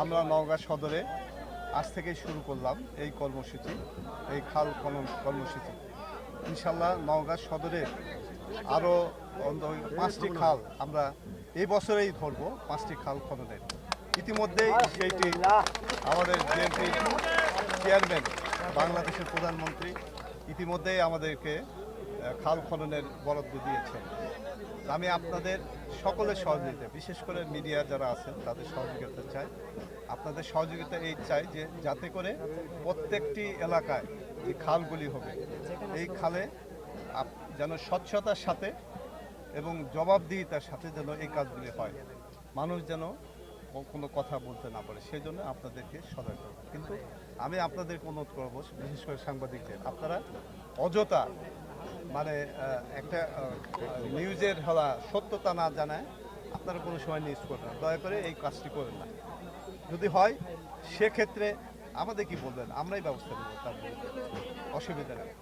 আমরা নওগাঁ সদরে আজ থেকেই শুরু করলাম এই কর্মসূচি, এই খাল খনন কর্মসূচি। ইনশাল্লাহ নওগাঁ সদরে আরও 5টি খাল আমরা এই বছরেই ধরব, 5টি খাল খননের। ইতিমধ্যেই সেইটি আমাদের বিএনপি চেয়ারম্যান, বাংলাদেশের প্রধানমন্ত্রী ইতিমধ্যেই আমাদেরকে খাল খননের বরাদ্দ দিয়েছেন। আমি আপনাদের সকলের সহযোগিতা, বিশেষ করে মিডিয়া যারা আছেন তাদের সহযোগিতা চাই। আপনাদের সহযোগিতা এই চাই যে যাতে করে প্রত্যেকটি এলাকায় যে খালগুলি হবে এই খালে যেন স্বচ্ছতার সাথে এবং জবাবদিহিতার সাথে যেন এই কাজগুলি হয়, মানুষ যেন কোনো কথা বলতে না পারে, সেই জন্য আপনাদেরকে সদয় করব। কিন্তু আমি আপনাদেরকে অনুরোধ করবো, বিশেষ করে সাংবাদিকদের, আপনারা অযথা মানে একটা নিউজের হওয়া সত্যতা না জানায় আপনারা কোনো সময় নিউজ করবেন না, দয়া করে এই কাজটি করেন না। যদি হয় সেক্ষেত্রে আমাদের কি বলবেন, আমরাই ব্যবস্থা নেব, তার অসুবিধা নেই।